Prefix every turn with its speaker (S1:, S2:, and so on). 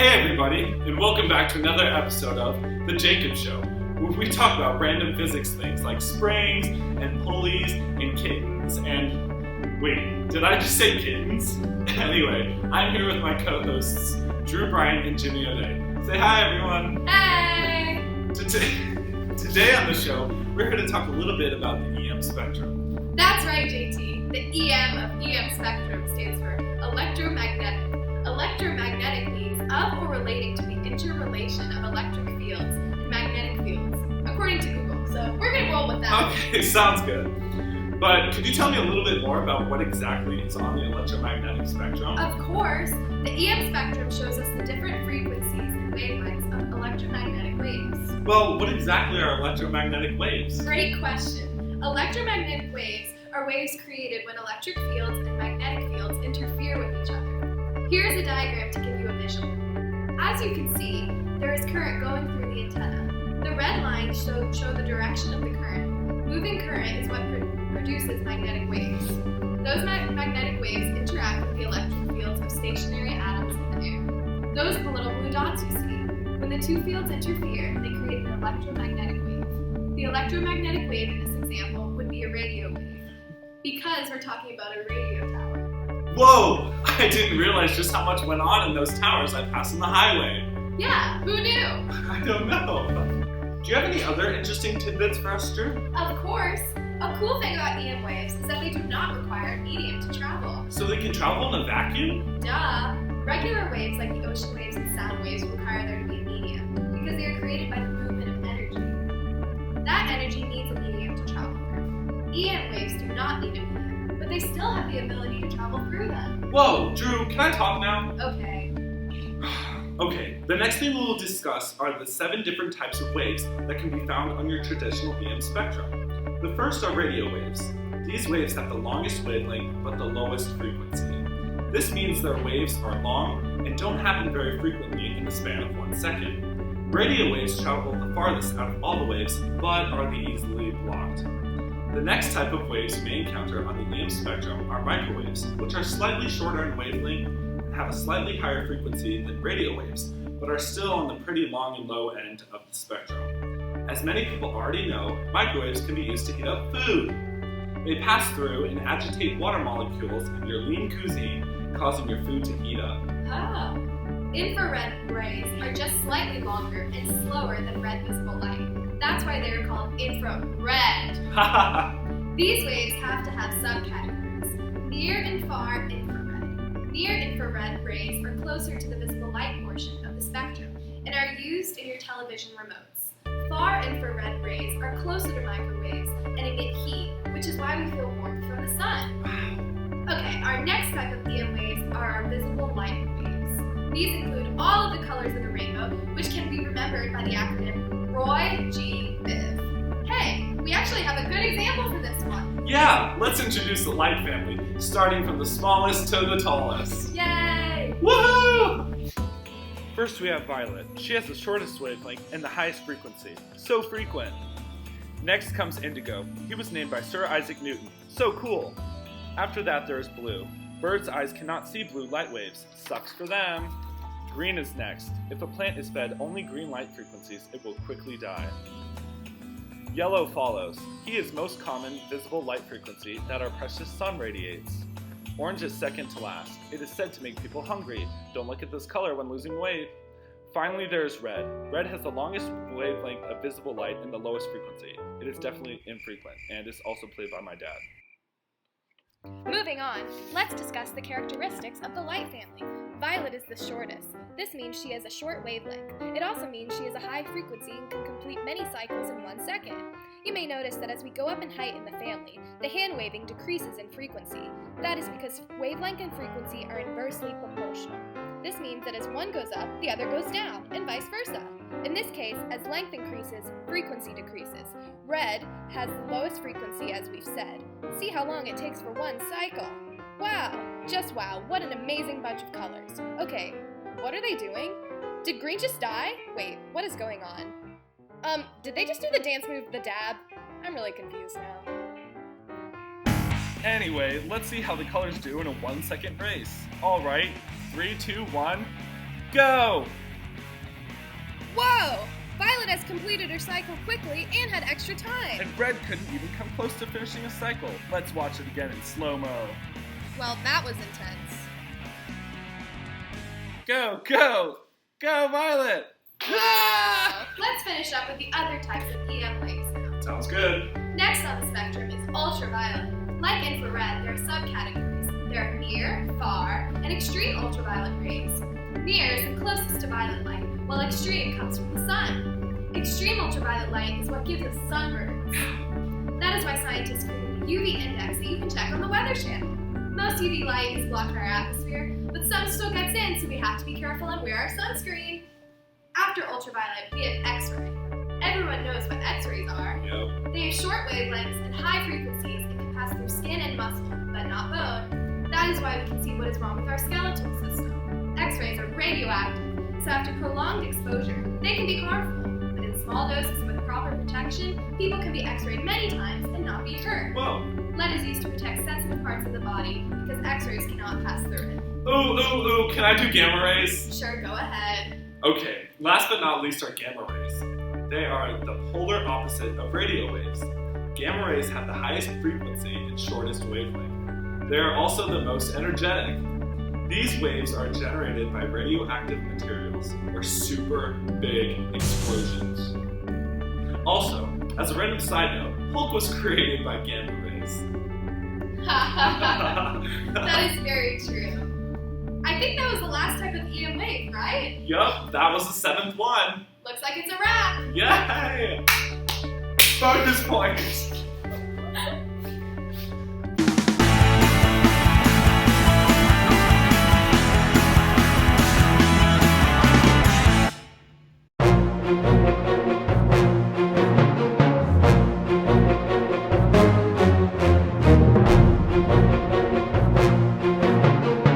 S1: Hey everybody, and welcome back to another episode of The Jacob Show, where we talk about random physics things like springs and pulleys and kittens and... Wait, did I just say kittens? Anyway, I'm here with my co-hosts, Drew, Bryant, and Jimmy O'Day. Say hi everyone!
S2: Hey!
S1: Today on the show, we're going to talk a little bit about the EM spectrum.
S2: That's right, JT. The EM of EM spectrum stands for electromagnetic. Electromagnetic means of or relating to the interrelation of electric fields and magnetic fields, according to Google. So we're going to roll with that.
S1: Okay, sounds good. But could you tell me a little bit more about what exactly is on the electromagnetic spectrum?
S2: Of course. The EM spectrum shows us the different frequencies and wavelengths of electromagnetic waves.
S1: Well, what exactly are electromagnetic waves?
S2: Great question. Electromagnetic waves are waves created when electric fields and magnetic fields interfere with each other. Here's a diagram to give you a visual. As you can see, there is current going through the antenna. The red lines show the direction of the current. Moving current is what produces magnetic waves. Those magnetic waves interact with the electric fields of stationary atoms in the air. Those are the little blue dots you see. When the two fields interfere, they create an electromagnetic wave. The electromagnetic wave in this example would be a radio wave, because we're talking about a radio tower.
S1: Whoa! I didn't realize just how much went on in those towers I passed on the highway.
S2: Yeah, who knew?
S1: I don't know. Do you have any other interesting tidbits for us, Drew?
S2: Of course. A cool thing about EM waves is that they do not require a medium to travel.
S1: So they can travel in a vacuum?
S2: Duh! Regular waves like the ocean waves and sound waves require there to be a medium, because they are created by the movement of energy. That energy needs a medium to travel through. EM waves do not need a medium, but they still have the ability to travel through them.
S1: Whoa, Drew, can I talk now?
S2: Okay.
S1: Okay, the next thing we will discuss are the 7 different types of waves that can be found on your traditional EM spectrum. The first are radio waves. These waves have the longest wavelength but the lowest frequency. This means their waves are long and don't happen very frequently in the span of 1 second. Radio waves travel the farthest out of all the waves but are easily blocked. The next type of waves you may encounter on the EM spectrum are microwaves, which are slightly shorter in wavelength and have a slightly higher frequency than radio waves, but are still on the pretty long and low end of the spectrum. As many people already know, microwaves can be used to heat up food. They pass through and agitate water molecules in your lean cuisine, causing your food to heat up.
S2: Oh. Infrared rays are just slightly longer and slower than red visible light. That's why they're called infrared. These waves have to have subcategories. Near and far infrared. Near infrared rays are closer to the visible light portion of the spectrum and are used in your television remotes. Far infrared rays are closer to microwaves and emit heat, which is why we feel warmth from the sun. Okay, our next type of EM waves are our visible light waves. These include all of the colors of the rainbow, which can be remembered by the acronym Roy G. Biv. Hey, we actually have a good example for this one.
S1: Yeah, let's introduce the light family, starting from the smallest to the tallest.
S2: Yay!
S1: Woohoo! First we have Violet. She has the shortest wavelength and the highest frequency. So frequent. Next comes Indigo. He was named by Sir Isaac Newton. So cool. After that there is Blue. Birds' eyes cannot see blue light waves. Sucks for them. Green is next. If a plant is fed only green light frequencies, it will quickly die. Yellow follows. He is most common visible light frequency that our precious sun radiates. Orange is second to last. It is said to make people hungry. Don't look at this color when losing weight. Finally, there is red. Red has the longest wavelength of visible light and the lowest frequency. It is definitely infrequent and is also played by my dad.
S3: Moving on, let's discuss the characteristics of the light family. Violet is the shortest. This means she has a short wavelength. It also means she has a high frequency and can complete many cycles in 1 second. You may notice that as we go up in height in the family, the hand waving decreases in frequency. That is because wavelength and frequency are inversely proportional. This means that as one goes up, the other goes down, and vice versa. In this case, as length increases, frequency decreases. Red has the lowest frequency, as we've said. See how long it takes for 1 cycle. Wow, just wow, what an amazing bunch of colors. Okay, what are they doing? Did green just die? Wait, what is going on? Did they just do the dance move, the dab? I'm really confused now.
S1: Anyway, let's see how the colors do in a 1 second race. Alright, 3, 2, 1. go!
S3: Whoa! Violet has completed her cycle quickly and had extra time.
S1: And Red couldn't even come close to finishing a cycle. Let's watch it again in slow-mo.
S3: Well, that was intense.
S1: Go, go! Go, Violet!
S3: Wow!
S2: Let's finish up with the other types of EM waves now.
S1: Sounds good.
S2: Next on the spectrum is ultraviolet. Like infrared, there are subcategories. There are near, far, and extreme ultraviolet rays. Near is the closest to violet light, while extreme comes from the sun. Extreme ultraviolet light is what gives us sunburns. That is why scientists created a UV index that you can check on the Weather Channel. Most UV light is blocked by our atmosphere, but some still gets in, so we have to be careful and wear our sunscreen. After ultraviolet, we have X-ray. Everyone knows what X-rays are.
S1: Yep.
S2: They have short wavelengths and high frequencies and can pass through skin and muscle, but not bone. That is why we can see what is wrong with our skeletal system. X-rays are radioactive, so after prolonged exposure, they can be harmful. But in small doses and with proper protection, people can be X-rayed many times and not be hurt.
S1: Whoa.
S2: Lead is used to protect sensitive parts of the body because X-rays cannot pass through it.
S1: Ooh, can I do gamma rays?
S2: Sure, go ahead.
S1: Okay, last but not least are gamma rays. They are the polar opposite of radio waves. Gamma rays have the highest frequency and shortest wavelength. They are also the most energetic. These waves are generated by radioactive materials or super big explosions. Also, as a random side note, Hulk was created by gamma rays.
S2: That is very true. I think that was the last type of EM wave, right?
S1: Yup, that was the 7th one.
S2: Looks like it's a wrap.
S1: Yay! Bonus points!